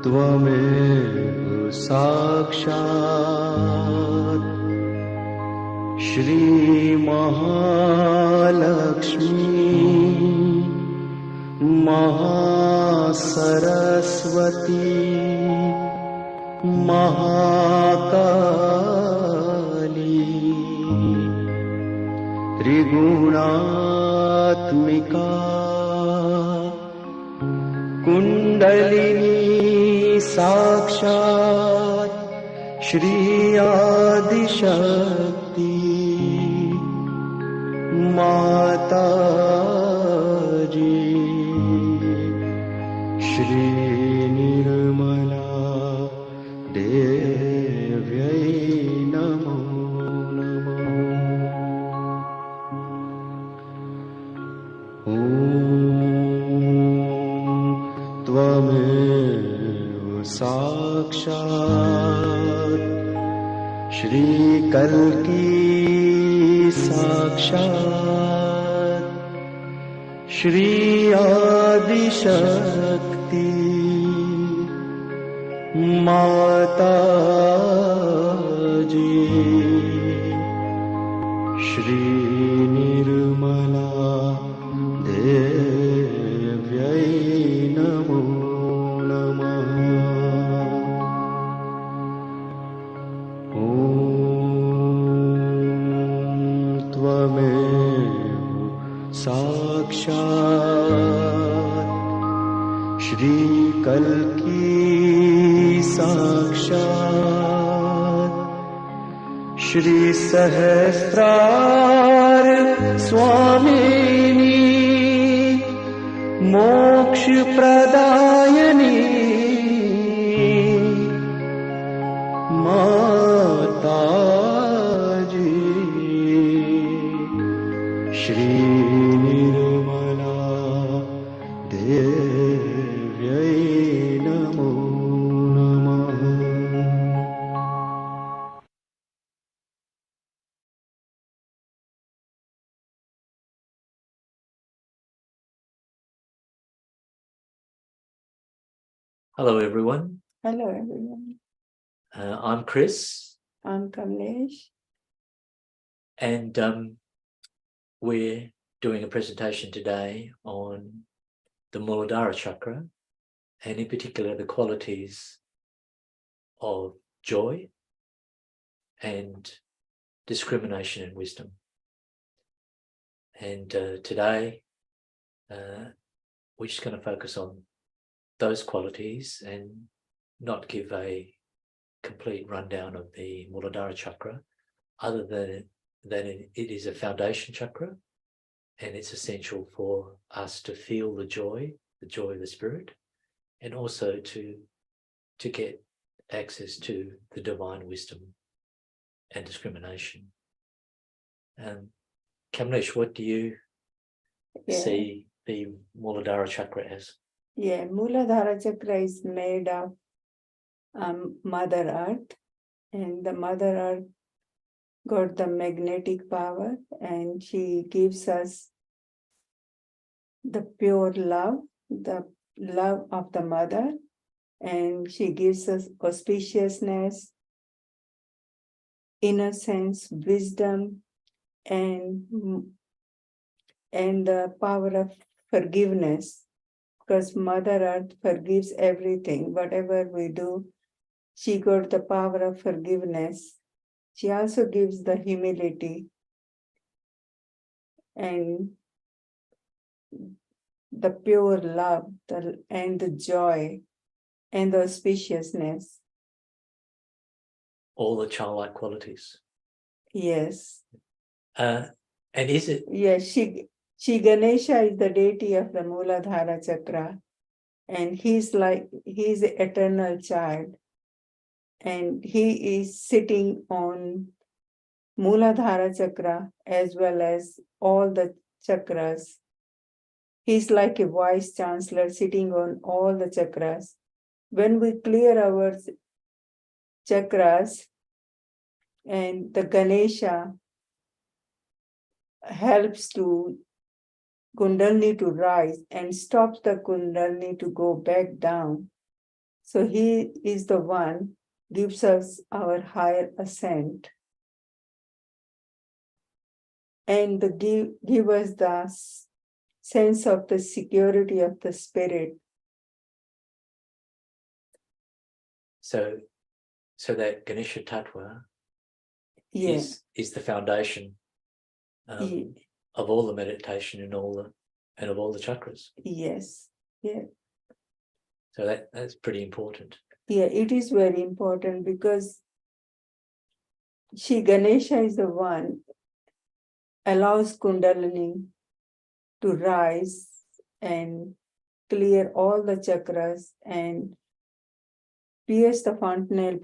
त्वमेव साक्षात् श्री महालक्ष्मी महासरस्वती महाकाली त्रिगुणात्मिका कुंडलिनी साक्षात् श्री आदिशक्ति माताजी श्री निर्मला देव्यै नमो नमः। ॐ त्वमेव साक्षात् श्री कल्की साक्षात् श्री आदिशक्ति माताजी श्री निर्मला देव्यै नमो नमः। ॐ त्वमेव साक्षात् श्री कल्की साक्षात् श्री सहस्रार स्वामिनी मोक्ष प्रदायिनी माताजी श्री निर्मला देव्यै नमो नमः। Hello, everyone. Hello, everyone. I'm Chris. I'm Kamlesh. And we're doing a presentation today on the Muladhara chakra, and in particular the qualities of joy and discrimination and wisdom. And today we're just going to focus on those qualities and not give a complete rundown of the Muladhara chakra, other than that it is a foundation chakra, and it's essential for us to feel the joy of the spirit, and also to get access to the divine wisdom and discrimination. Kamlesh, what do you see the Muladhara chakra as? Yeah, Muladhara chakra is made of Mother Earth, and the Mother Earth got the magnetic power, and she gives us the pure love, the love of the mother, and she gives us auspiciousness, innocence, wisdom, and the power of forgiveness, because Mother Earth forgives everything. Whatever we do, she got the power of forgiveness. She also gives the humility and the pure love and the joy and the auspiciousness. All the childlike qualities. Yes. And is it? Yes, she Ganesha is the deity of the Muladhara Chakra, and he's the eternal child, and he is sitting on Muladhara Chakra as well as all the chakras. He's like a vice chancellor sitting on all the chakras. When we clear our chakras, and the Ganesha helps to Kundalini to rise and stops the Kundalini to go back down. So he is the one gives us our higher ascent. And give us the sense of the security of the spirit. So that Ganesha Tattva Yes. is the foundation of all the meditation and of all the chakras. Yes. Yeah. So that's pretty important. Yeah, it is very important because Ganesha is the one allows Kundalini to rise and clear all the chakras and pierce the fontanelle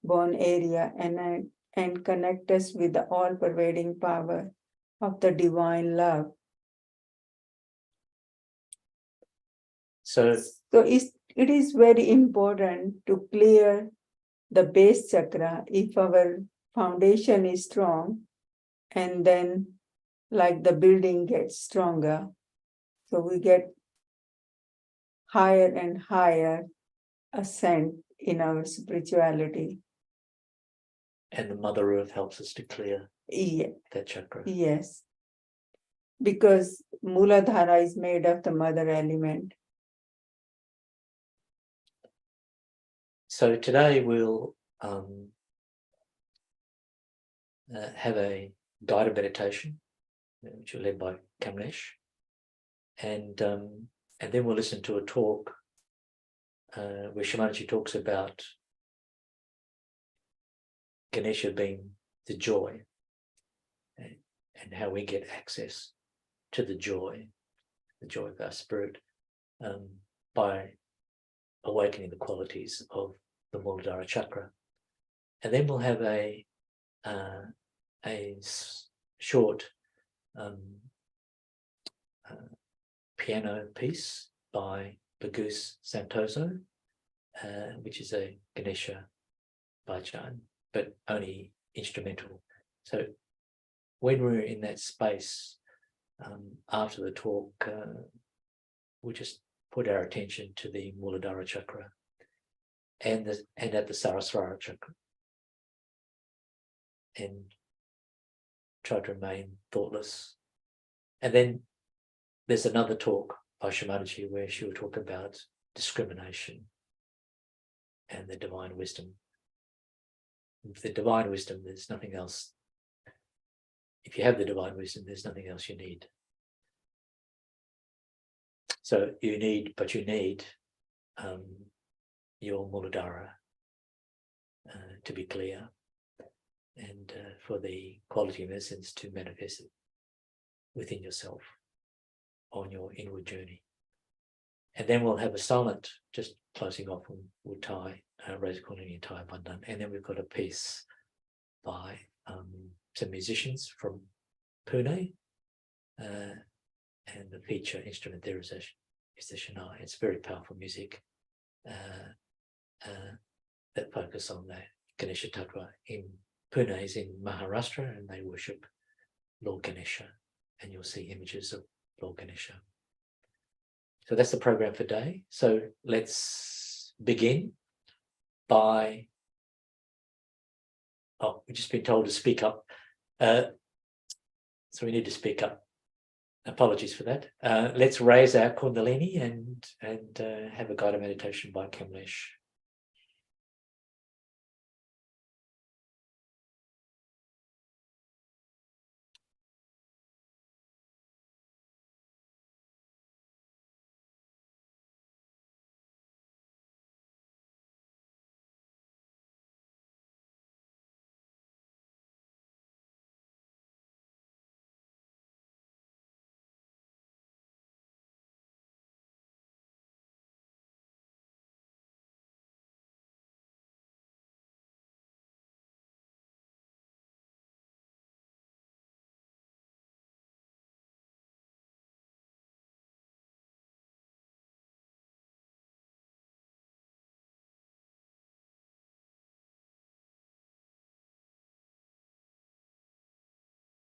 bone area and connect us with the all-pervading power of the divine love. So it is very important to clear the base chakra if our foundation is strong, and then like the building gets stronger. So we get higher and higher ascent in our spirituality. And the Mother Earth helps us to clear that chakra. Yes. Because Muladhara is made of the mother element. So today we'll have a guided meditation, which is led by Kamlesh, and then we'll listen to a talk where Shri Mataji talks about Ganesha being the joy, and how we get access to the joy of our spirit by awakening the qualities of the Muladhara chakra. And then we'll have a short piano piece by Bagus Santoso, which is a Ganesha bhajan, but only instrumental. So when we're in that space after the talk, we'll just put our attention to the Muladhara chakra and at the Saraswara chakra, and try to remain thoughtless. And then there's another talk by Shri Mataji where she will talk about discrimination and the divine wisdom. With the divine wisdom, there's nothing else. If you have the divine wisdom, there's nothing else you need. So you need your Muladhara to be clear, and for the quality of essence to manifest it within yourself on your inward journey. And then we'll have a silent, just closing off, and we'll tie Reza Kundalini and tie Bandhan. And then we've got a piece by some musicians from Pune, and the feature instrument there is the Shana. It's very powerful music that focus on the Ganesha Tattva. In Pune is in Maharashtra, and they worship Lord Ganesha, and you'll see images of Lord Ganesha. So that's the program for today. So let's begin by, we've just been told to speak up. So we need to speak up. Apologies for that. Let's raise our Kundalini and have a guided meditation by Kamlesh.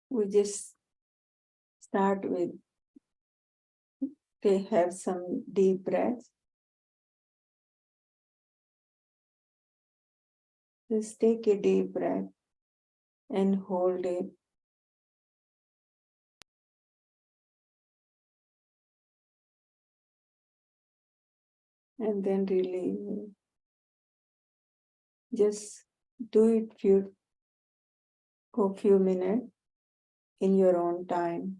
We just start with, they have some deep breaths. Just take a deep breath and hold it. And then release it. Just do it for a few minutes in your own time.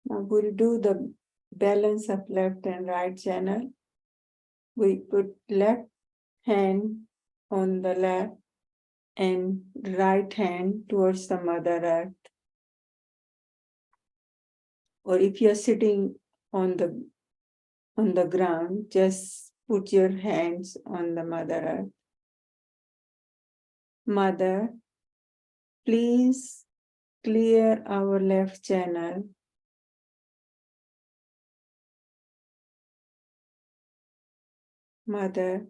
Now we'll do the balance of left and right channel. We put left hand on the lap and right hand towards the Mother Earth. Or if you're sitting on the ground, just put your hands on the Mother Earth. Mother, please clear our left channel. Mother,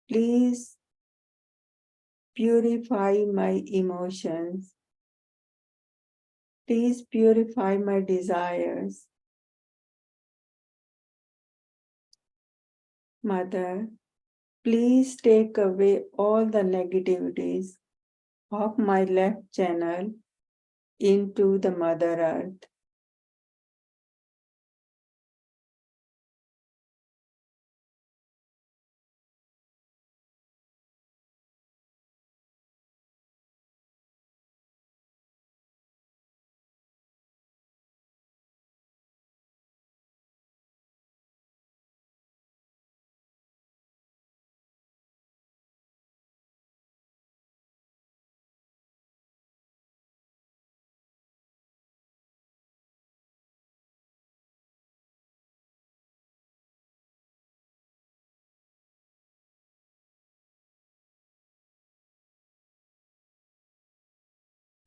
please purify my emotions. Please purify my desires. Mother, please take away all the negativities of my left channel into the Mother Earth.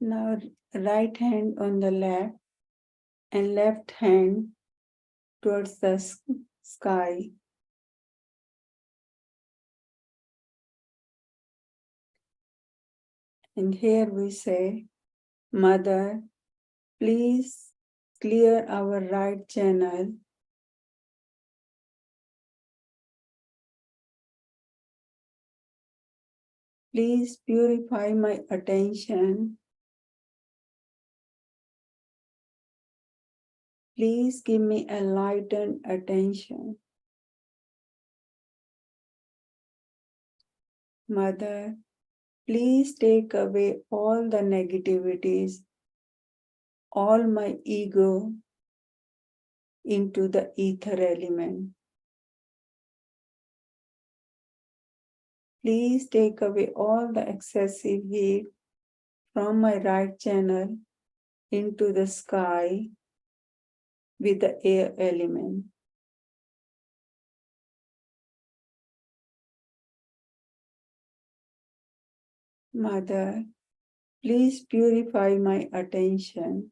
Now, right hand on the lap and left hand towards the sky. And here we say, Mother, please clear our right channel. Please purify my attention. Please give me enlightened attention. Mother, please take away all the negativities, all my ego into the ether element. Please take away all the excessive heat from my right channel into the sky with the air element. Mother, please purify my attention.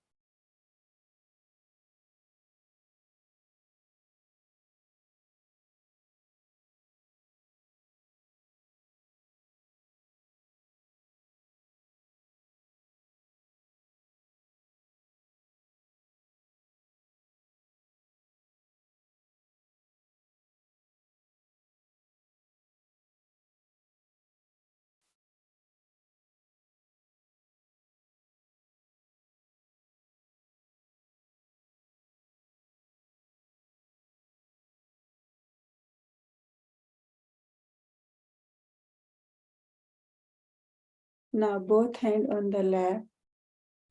Now both hands on the lap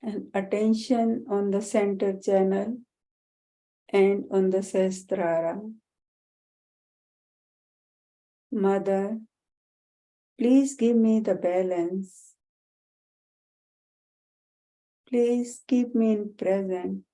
and attention on the center channel and on the Sahasrara. Mother, please give me the balance. Please keep me in present.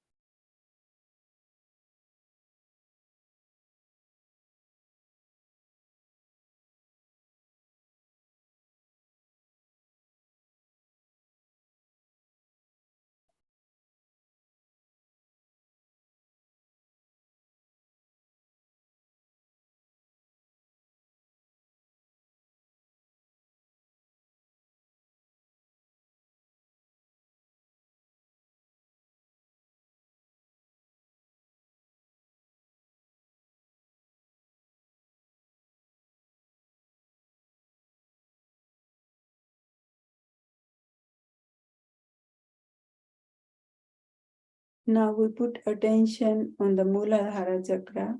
Now we put attention on the Muladhara chakra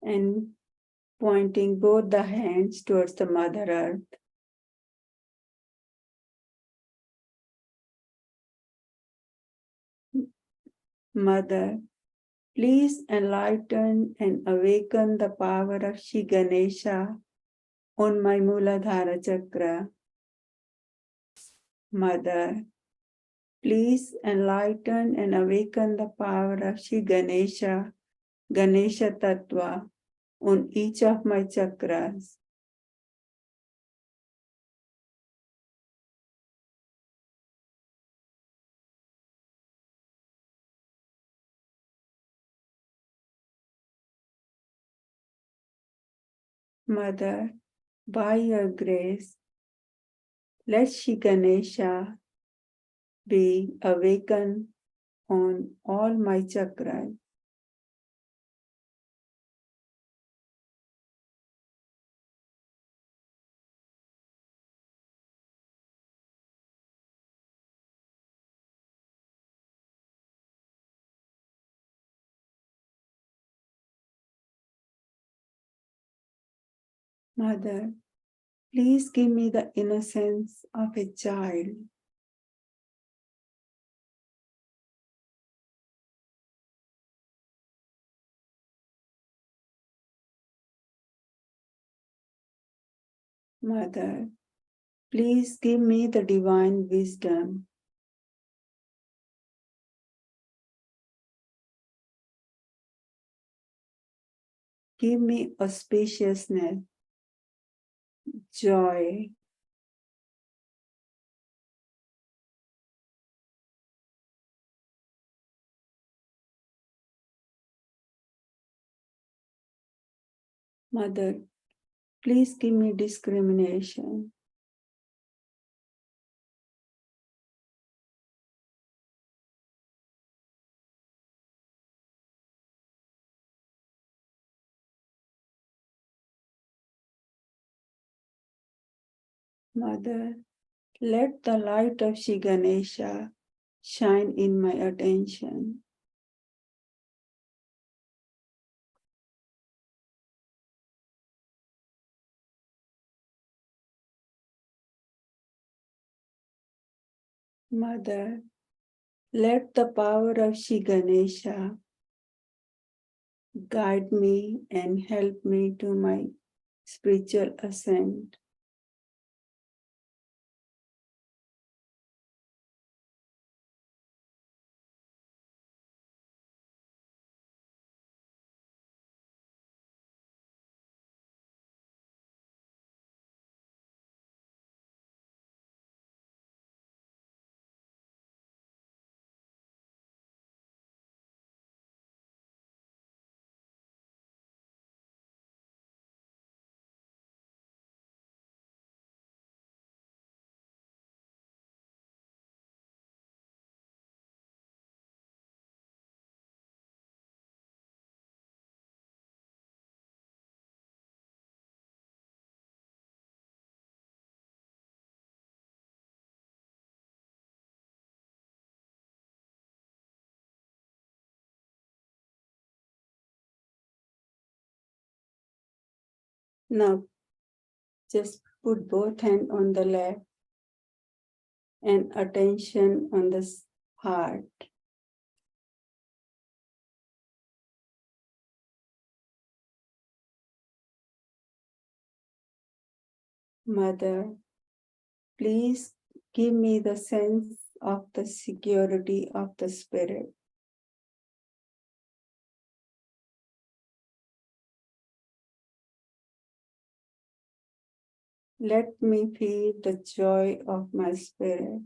and pointing both the hands towards the Mother Earth. Mother, please enlighten and awaken the power of Shri Ganesha on my Muladhara chakra. Mother, please enlighten and awaken the power of Shri Ganesha, Ganesha Tattva on each of my chakras. Mother, by your grace, let Shri Ganesha be awakened on all my chakras. Mother, please give me the innocence of a child. Mother, please give me the divine wisdom. Give me auspiciousness, joy, Mother, please give me discrimination. Mother, let the light of Shri Ganesha shine in my attention. Mother, let the power of Shri Ganesha guide me and help me to my spiritual ascent. Now, just put both hands on the lap and attention on the heart. Mother, please give me the sense of the security of the spirit. Let me feel the joy of my spirit.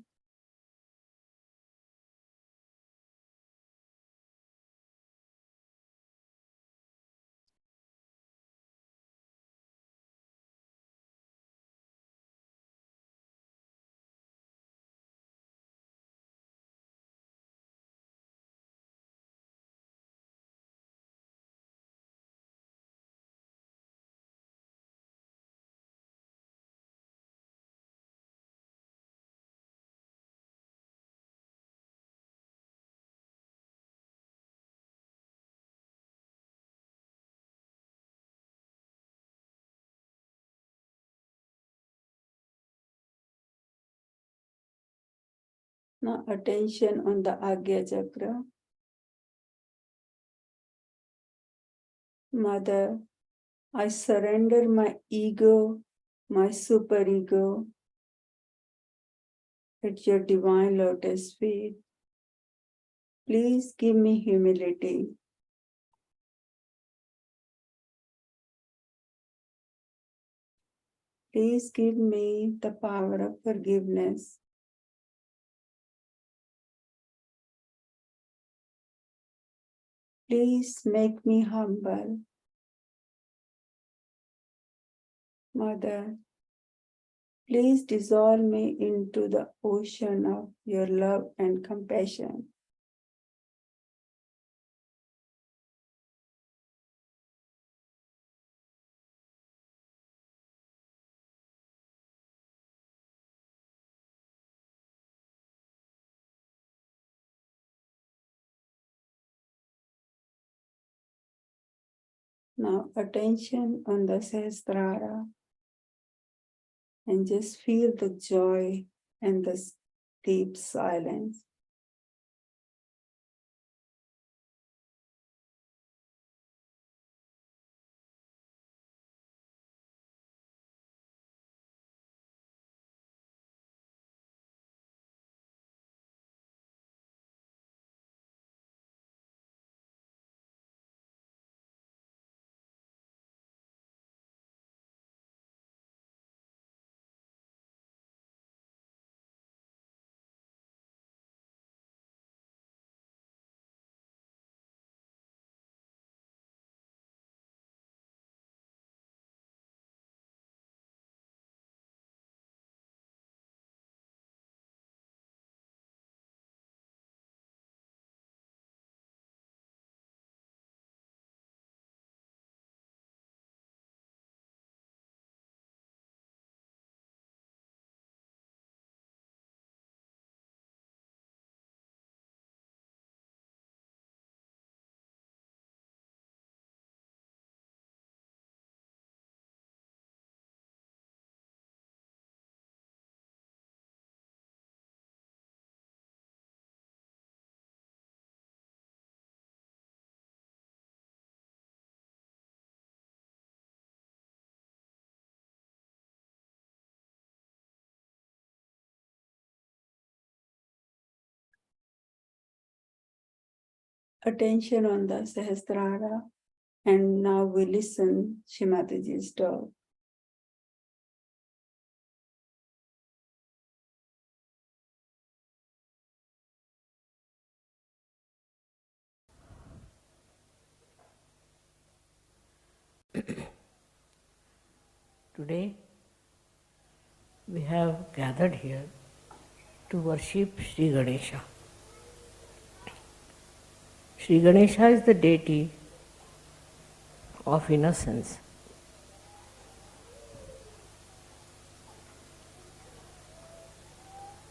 Now attention on the Agya Chakra. Mother, I surrender my ego, my superego at your divine lotus feet. Please give me humility. Please give me the power of forgiveness. Please make me humble. Mother, please dissolve me into the ocean of your love and compassion. Now attention on the Sahasrara and just feel the joy and the deep silence. Attention on the Sahasrara, and now we listen Shri Mataji's talk. Today we have gathered here to worship Sri Ganesha. Sri Ganesha is the deity of innocence.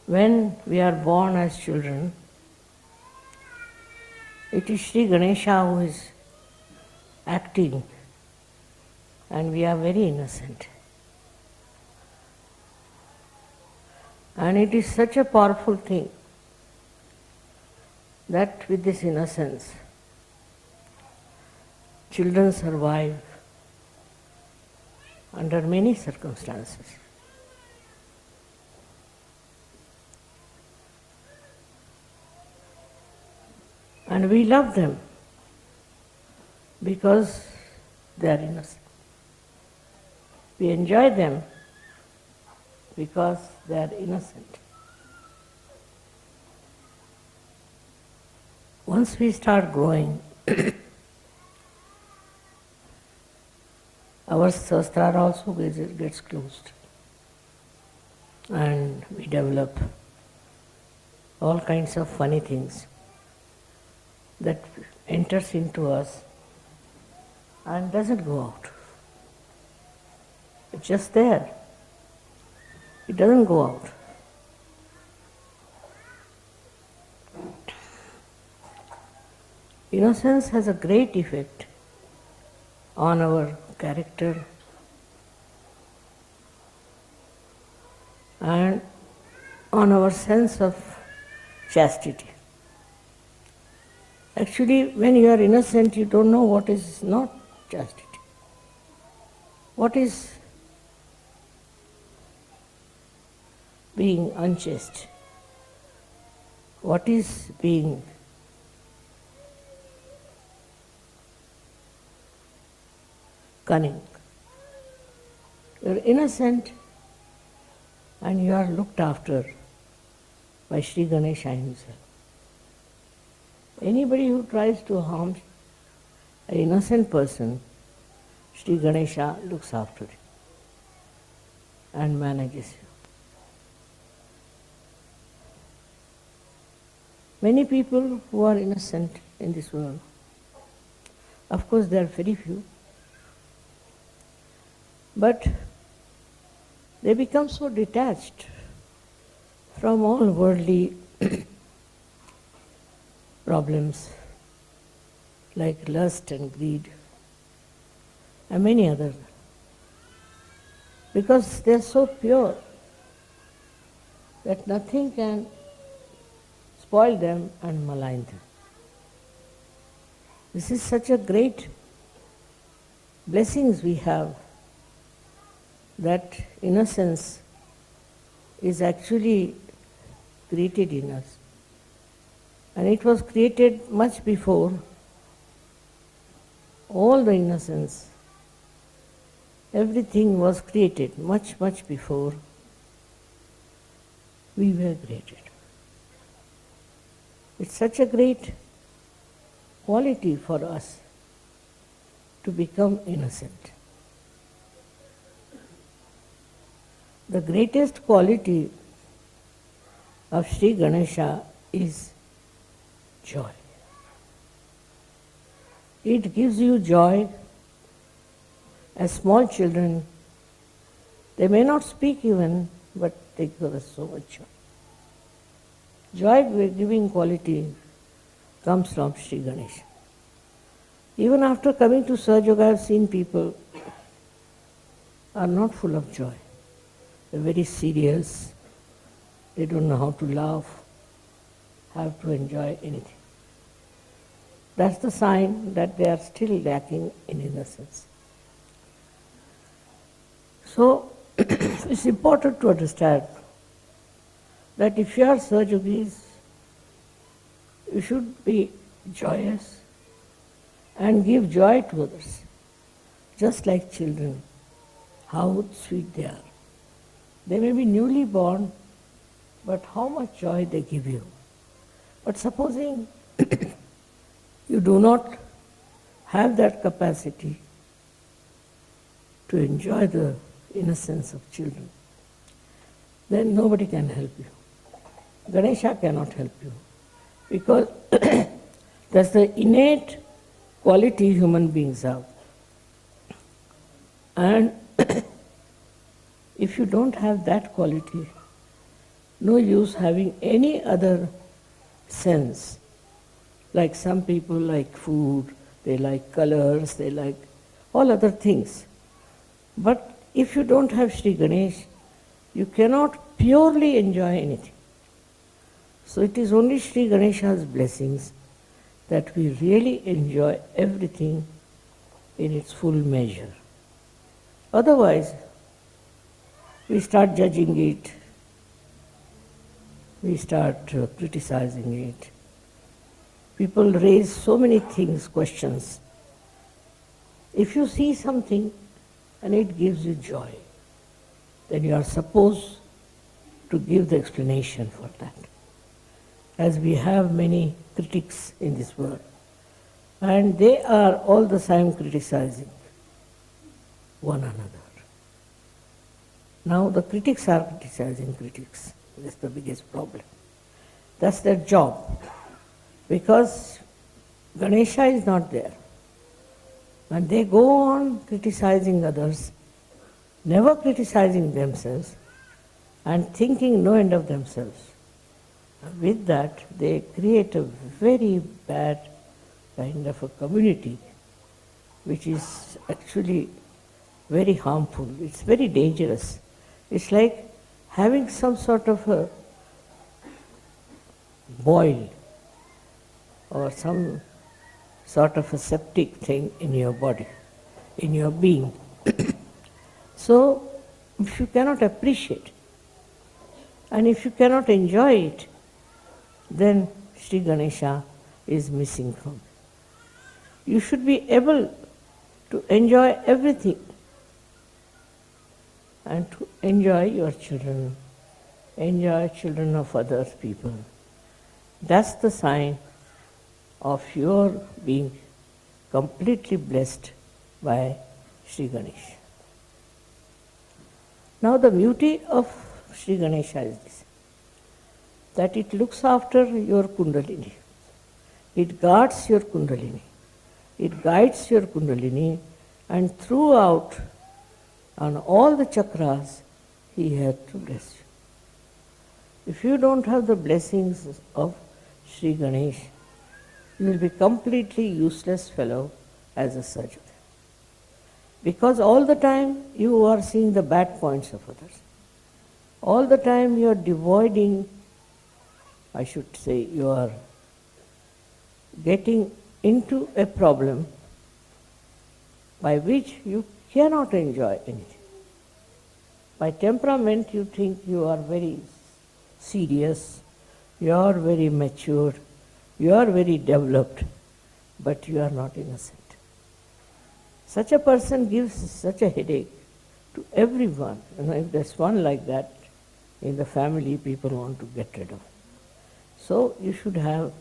When we are born as children, it is Sri Ganesha who is acting, and we are very innocent. And it is such a powerful thing that with this innocence, children survive under many circumstances. And we love them because they are innocent. We enjoy them because they are innocent. Once we start growing, our sastra also gets closed, and we develop all kinds of funny things that enters into us and doesn't go out. It's just there. It doesn't go out. Innocence has a great effect on our character and on our sense of chastity. Actually, when you are innocent, you don't know what is not chastity. What is being unchaste? What is being cunning? You are innocent and you are looked after by Sri Ganesha himself. Anybody who tries to harm an innocent person, Sri Ganesha looks after you and manages you. Many people who are innocent in this world, of course there are very few, but they become so detached from all worldly problems like lust and greed and many others, because they are so pure that nothing can spoil them and malign them. This is such a great blessings we have, that innocence is actually created in us. And it was created much before all the innocence. Everything was created much, much before we were created. It's such a great quality for us to become innocent. The greatest quality of Sri Ganesha is joy. It gives you joy. As small children, they may not speak even, but they give us so much joy. Joy-giving quality comes from Sri Ganesha. Even after coming to Sahaja Yoga, I have seen people are not full of joy. They're very serious. They don't know how to laugh, have to enjoy anything. That's the sign that they are still lacking in innocence. So, it's important to understand that if you are Sahaja Yogis, you should be joyous and give joy to others, just like children, how sweet they are. They may be newly born, but how much joy they give you. But supposing you do not have that capacity to enjoy the innocence of children, then nobody can help you. Ganesha cannot help you, because that's the innate quality human beings have. And if you don't have that quality, no use having any other sense. Like some people like food, they like colors, they like all other things. But if you don't have Sri Ganesh, you cannot purely enjoy anything. So it is only Sri Ganesha's blessings that we really enjoy everything in its full measure. Otherwise, we start judging it, we start criticizing it. People raise so many things, questions. If you see something and it gives you joy, then you are supposed to give the explanation for that. As we have many critics in this world, and they are all the time criticizing one another. Now the critics are criticizing critics. That's the biggest problem. That's their job. Because Ganesha is not there. And they go on criticizing others, never criticizing themselves, and thinking no end of themselves. With that, they create a very bad kind of a community, which is actually very harmful. It's very dangerous. It's like having some sort of a boil or some sort of a septic thing in your body, in your being. So, if you cannot appreciate and if you cannot enjoy it, then Sri Ganesha is missing from it. You should be able to enjoy everything and to enjoy your children, enjoy children of other people. That's the sign of your being completely blessed by Sri Ganesha. Now the beauty of Sri Ganesha is this, that it looks after your Kundalini. It guards your Kundalini. It guides your Kundalini, and throughout, on all the chakras, he had to bless you. If you don't have the blessings of Sri Ganesh, you will be completely useless fellow as a surgeon. Because all the time you are seeing the bad points of others. All the time you are devoiding, I should say, you are getting into a problem by which you cannot enjoy anything. By temperament you think you are very serious, you are very mature, you are very developed, but you are not innocent. Such a person gives such a headache to everyone. If there's one like that in the family, people want to get rid of. So you should have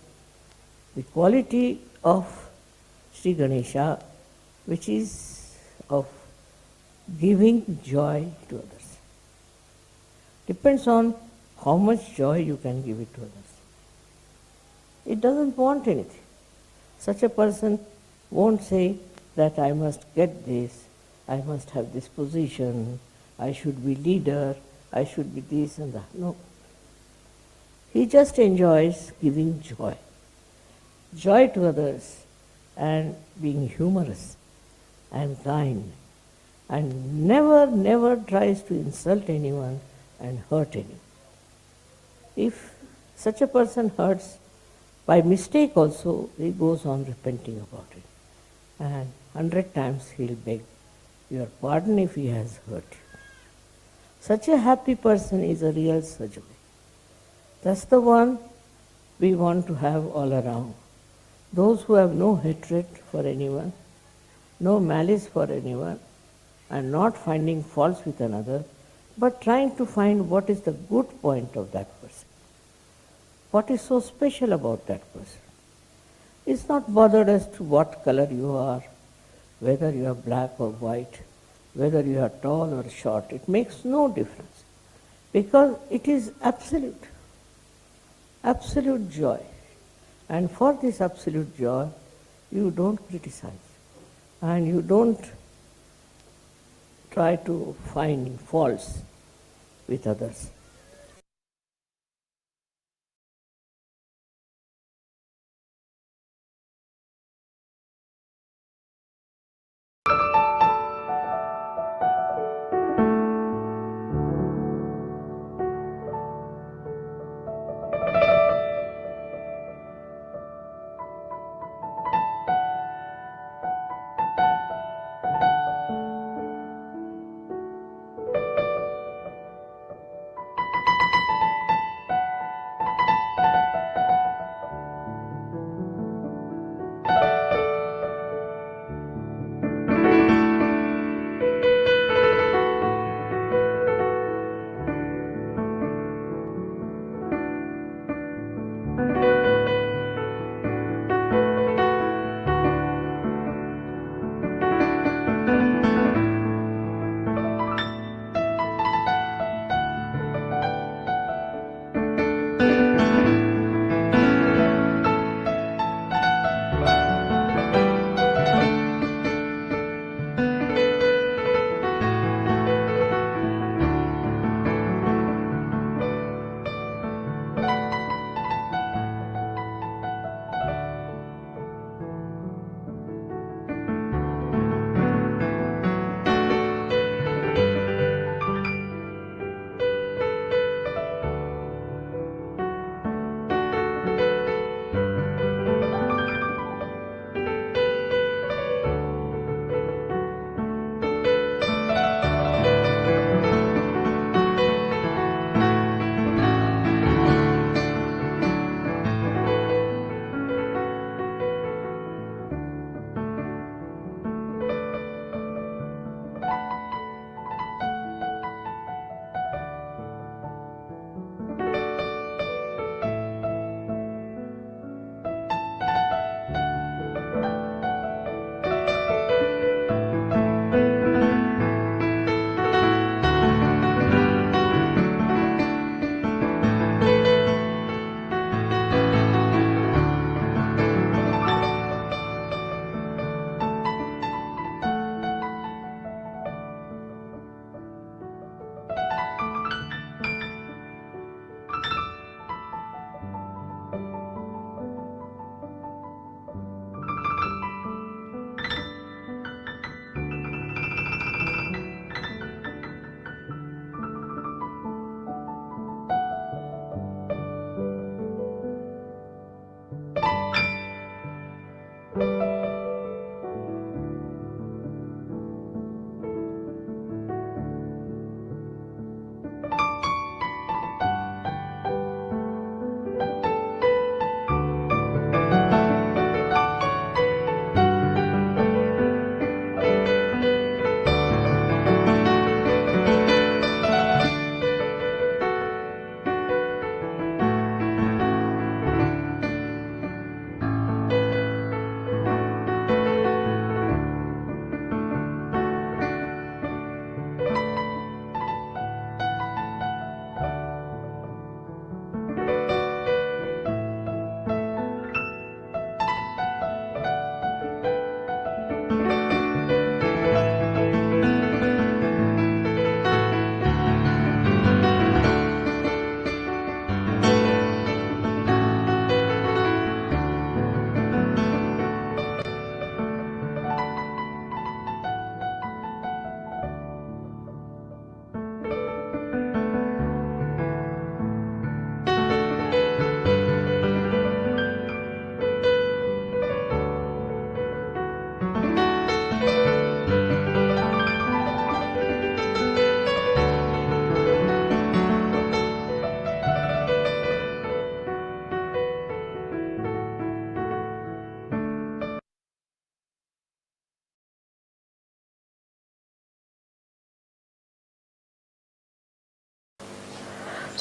the quality of Sri Ganesha, which is of giving joy to others. Depends on how much joy you can give it to others. It doesn't want anything. Such a person won't say that I must get this, I must have this position, I should be leader, I should be this and that. No. He just enjoys giving joy. Joy to others and being humorous and kind, and never tries to insult anyone and hurt anyone. If such a person hurts by mistake also, he goes on repenting about it. And 100 times he'll beg your pardon if he has hurt you. Such a happy person is a real Sahaja. That's the one we want to have all around. Those who have no hatred for anyone, no malice for anyone, and not finding faults with another, but trying to find what is the good point of that person. What is so special about that person? Is not bothered as to what color you are, whether you are black or white, whether you are tall or short. It makes no difference, because it is absolute joy. And for this absolute joy, you don't criticize and you don't try to find faults with others.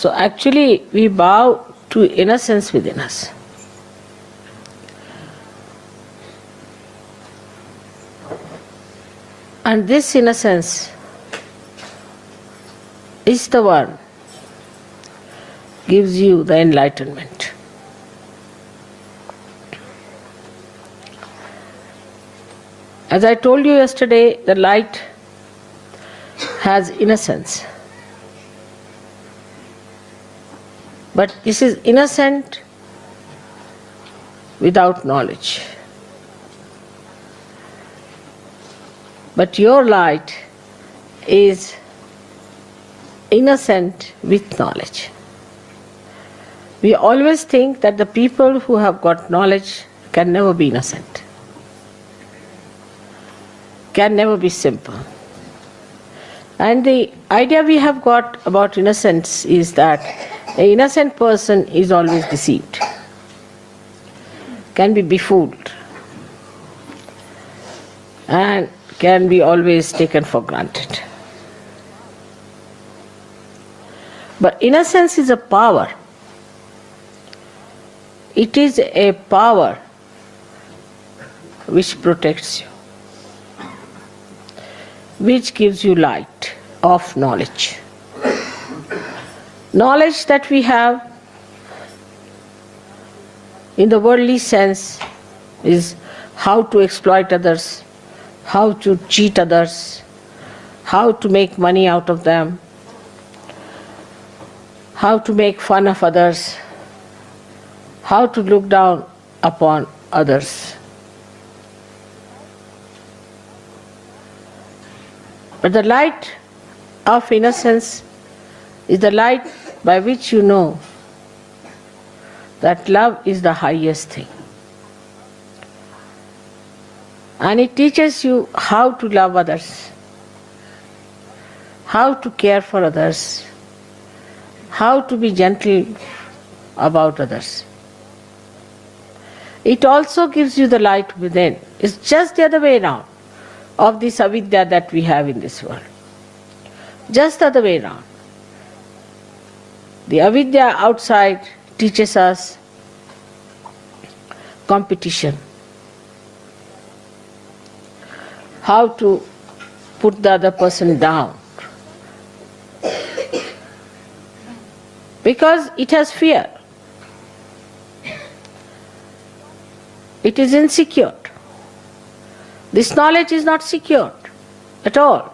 So actually we bow to innocence within us. And this innocence is the one gives you the enlightenment. As I told you yesterday, the light has innocence. But this is innocent without knowledge. But your light is innocent with knowledge. We always think that the people who have got knowledge can never be innocent, can never be simple. And the idea we have got about innocence is that an innocent person is always deceived, can be befooled, and can be always taken for granted. But innocence is a power. It is a power which protects you, which gives you light of knowledge. Knowledge that we have in the worldly sense is how to exploit others, how to cheat others, how to make money out of them, how to make fun of others, how to look down upon others. But the light of innocence is the light by which you know that love is the highest thing. And it teaches you how to love others, how to care for others, how to be gentle about others. It also gives you the light within. It's just the other way around of this avidya that we have in this world. Just the other way around. The avidya outside teaches us competition, how to put the other person down, because it has fear. It is insecure. This knowledge is not secured at all.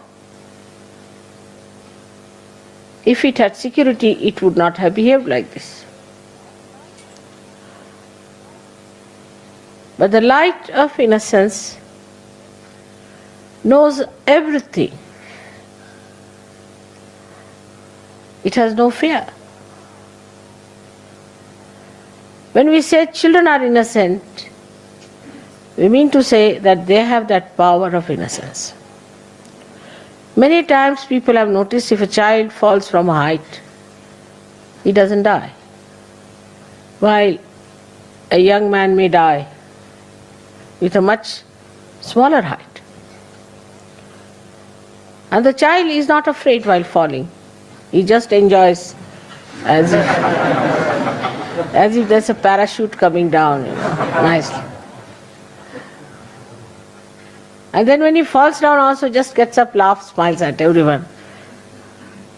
If it had security, it would not have behaved like this. But the light of innocence knows everything. It has no fear. When we say children are innocent, we mean to say that they have that power of innocence. Many times people have noticed if a child falls from a height, he doesn't die. While a young man may die with a much smaller height. And the child is not afraid while falling. He just enjoys as if there's a parachute coming down, nicely. And then when he falls down also just gets up, laughs, smiles at everyone.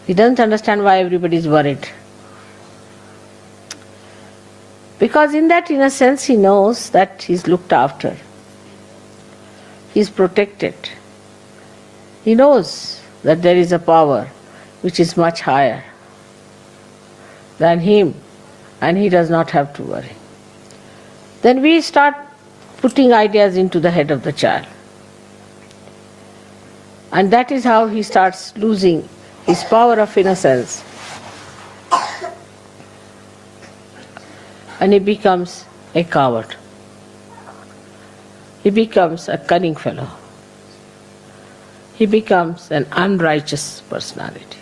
He doesn't understand why everybody is worried. Because in that innocence he knows that he's looked after. He's protected. He knows that there is a power which is much higher than him, and he does not have to worry. Then we start putting ideas into the head of the child. And that is how he starts losing his power of innocence. And he becomes a coward. He becomes a cunning fellow. He becomes an unrighteous personality.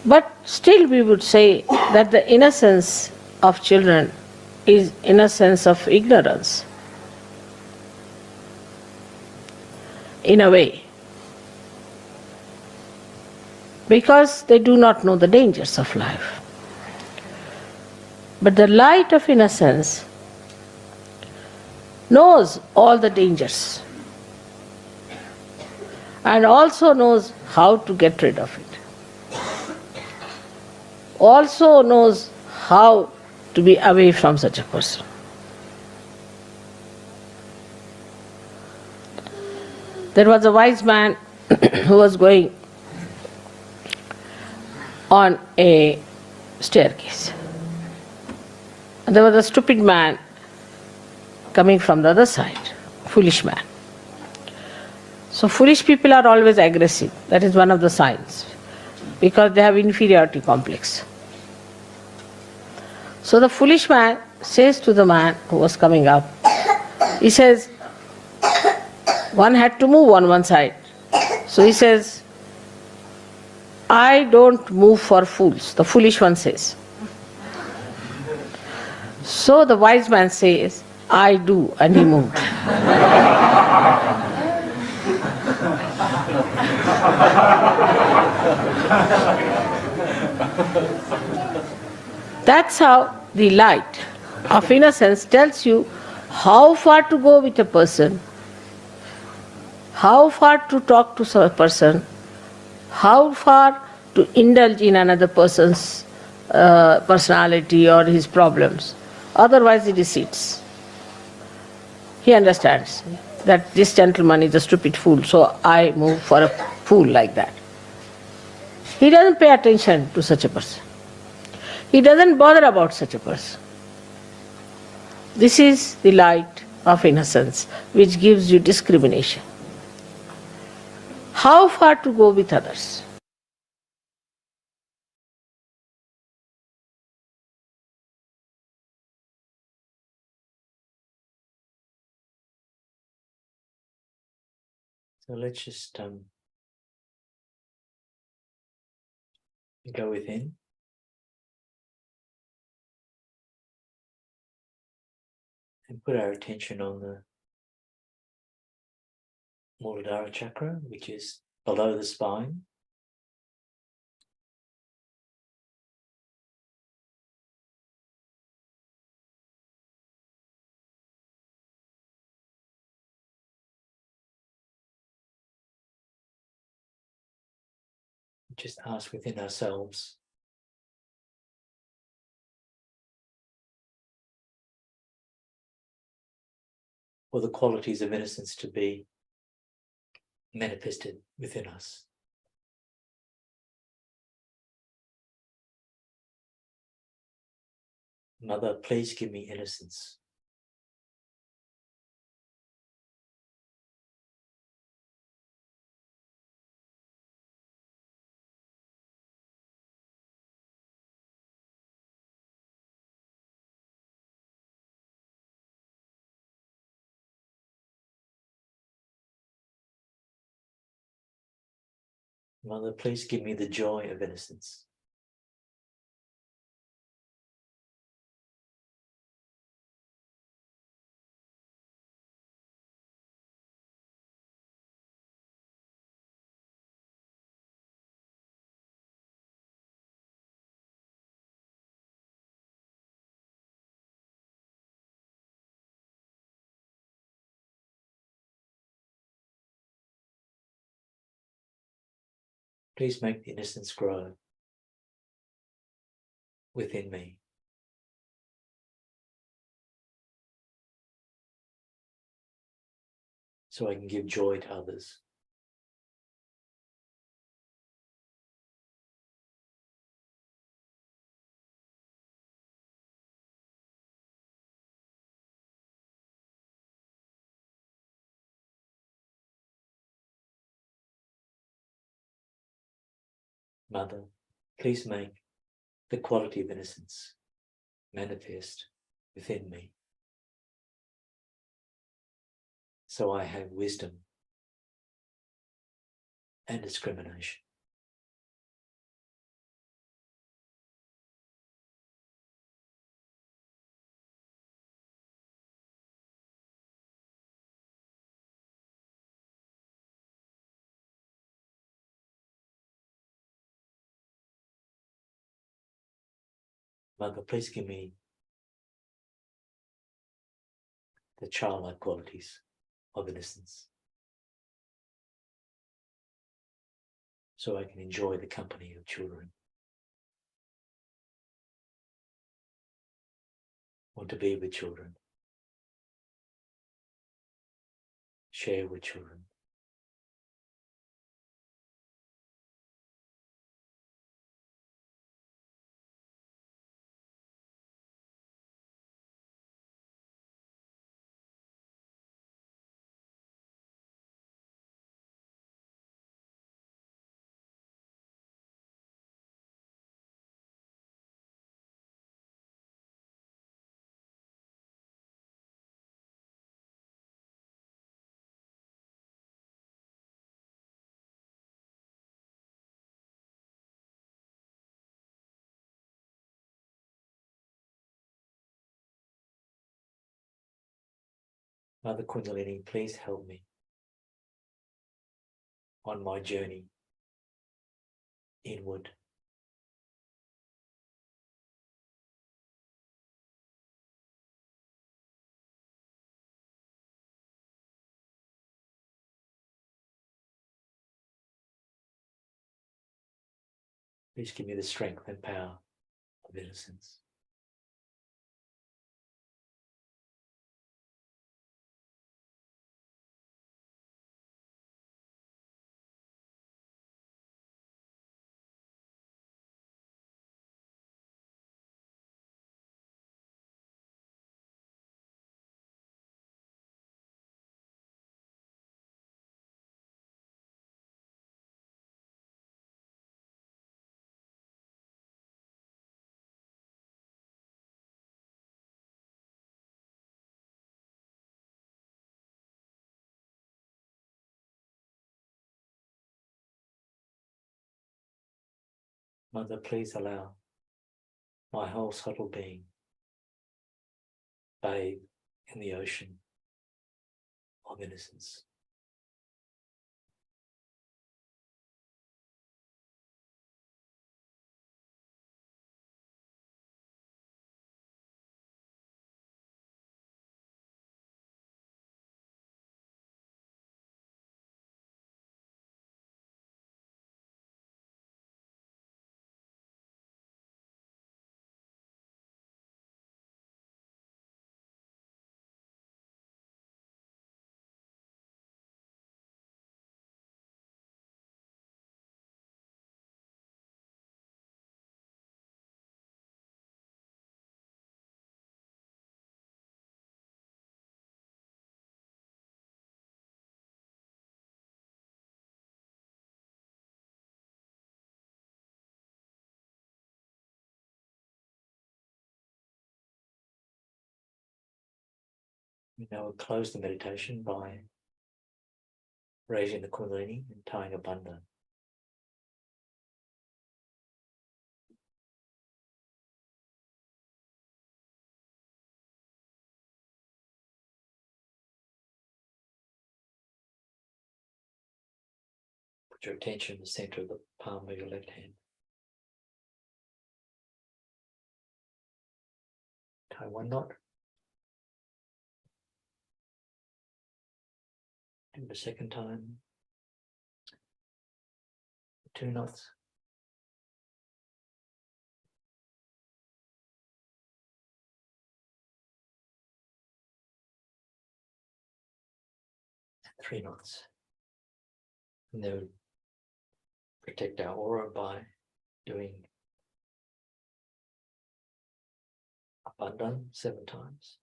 But still we would say that the innocence of children is innocence of ignorance. In a way. because they do not know the dangers of life. But the light of innocence knows all the dangers and also knows how to get rid of it. Also knows how to be away from such a person. There was a wise man who was going on a staircase. And there was a stupid man coming from the other side, foolish man. So foolish people are always aggressive. That is one of the signs, because they have inferiority complex. So the foolish man says to the man who was coming up, he says, one had to move on one side. So he says, I don't move for fools, the foolish one says. So the wise man says, I do, and he moved. That's how the light of innocence tells you how far to go with a person, how far to talk to a person, how far to indulge in another person's personality or his problems. Otherwise he recedes. He understands that this gentleman is a stupid fool, so I move for a fool like that. He doesn't pay attention to such a person. He doesn't bother about such a person. This is the light of innocence which gives you discrimination. How far to go with others? So let's just go within. And put our attention on the Muladhara chakra, which is below the spine. Just ask within ourselves, for the qualities of innocence to be manifested within us. Mother, please give me innocence. Mother, please give me the joy of innocence. Please make the innocence grow within me. So I can give joy to others. Mother, please make the quality of innocence manifest within me. So I have wisdom and discrimination. Mother, please give me the childlike qualities of innocence, so I can enjoy the company of children. Want to be with children, share with children. Mother Kundalini, please help me on my journey inward. Please give me the strength and power of innocence. Mother, please allow my whole subtle being bathe in the ocean of innocence. We now close the meditation by raising the Kundalini and tying a bandha. Put your attention in the center of the palm of your left hand. Tie one knot. Do the second time. 2 knots. And 3 knots. And then protect our aura by doing a bandhan 7 times.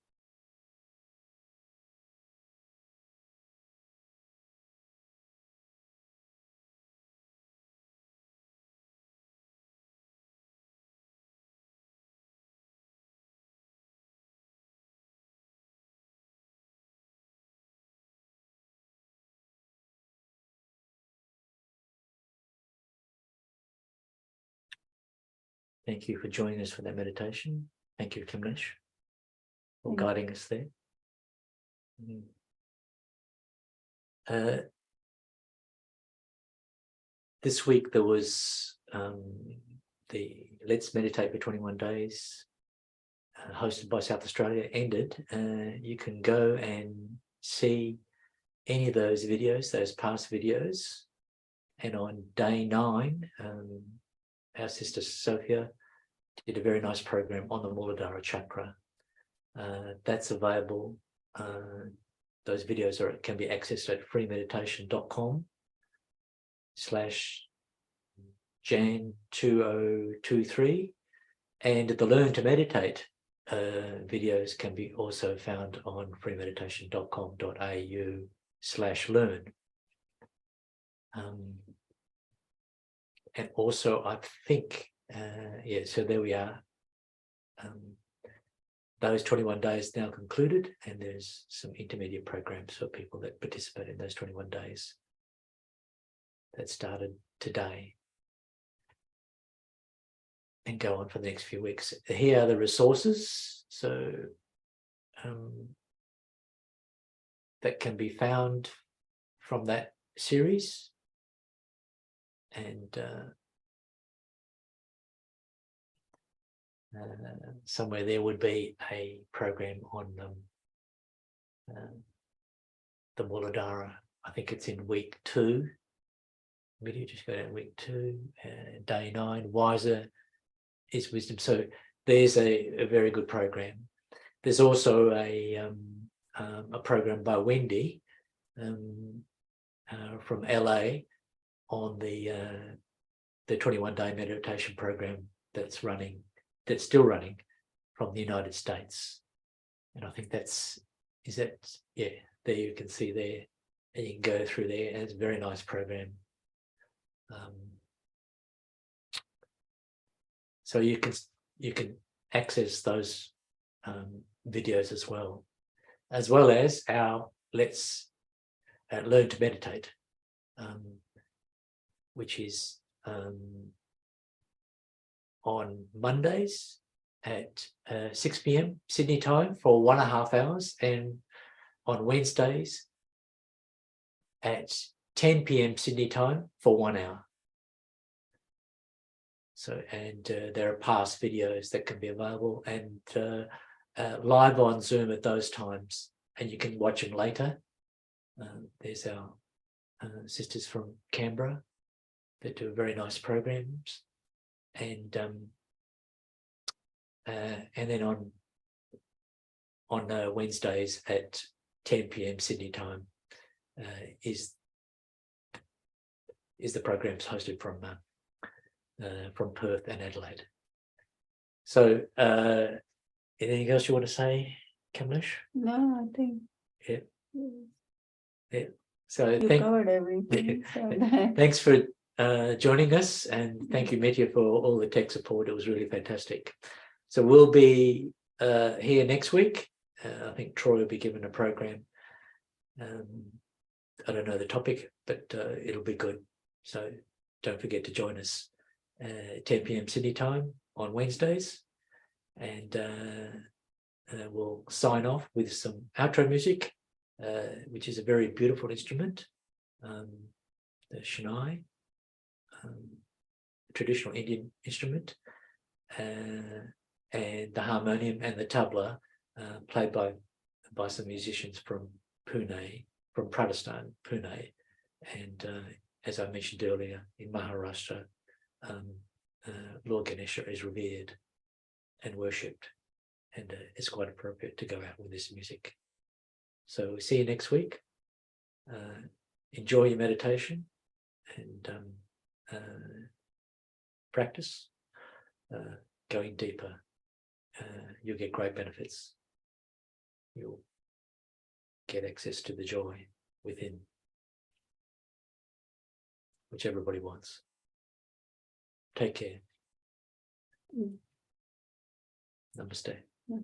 Thank you for joining us for that meditation. Thank you, Kimlesh, for guiding us there. This week there was the Let's Meditate for 21 Days, hosted by South Australia, ended, you can go and see any of those videos, those past videos. And on day 9, our sister Sophia did a very nice program on the Muladhara chakra. That's available. Those videos can be accessed at freemeditation.com/Jan2023, and the Learn to Meditate videos can be also found on freemeditation.com.au/learn. And also, I think, so there we are. Those 21 days now concluded, and there's some intermediate programs for people that participate in those 21 days that started today and go on for the next few weeks. Here are the resources, so that can be found from that series. And somewhere there would be a program on the Muladhara. I think it's in week 2. Maybe just go down week 2, day 9. Wiser is wisdom. So there's a very good program. There's also a program by Wendy from LA on the 21-day meditation program that's still running from the United States. And I think there you can see there, and you can go through there, and it's a very nice program. So you can access those videos as well as our Let's Learn to Meditate, which is on Mondays at 6 p.m. Sydney time for 1.5 hours, and on Wednesdays at 10 p.m. Sydney time for 1 hour. So, and there are past videos that can be available, and live on Zoom at those times, and you can watch them later. There's our sisters from Canberra that do very nice programs, and then on Wednesdays at 10 p.m. Sydney time is the programs hosted from Perth and Adelaide. So anything else you want to say, Kamlesh? No, I think Yeah. So you covered everything. So thanks for joining us, and thank you, Metya, for all the tech support. It was really fantastic. So we'll be here next week. I think Troy will be given a program. I don't know the topic, but it'll be good. So don't forget to join us 10 p.m. Sydney time on Wednesdays, and we'll sign off with some outro music, which is a very beautiful instrument, the Shanai, traditional Indian instrument, and the harmonium and the tabla, played by some musicians from Pune, from Protestant Pune, and as I mentioned earlier, in Maharashtra, Lord Ganesha is revered and worshipped, and it's quite appropriate to go out with this music. So we'll see you next week. Enjoy your meditation and practice going deeper. You'll get great benefits. You'll get access to the joy within, which everybody wants. Take care. Namaste. Mm.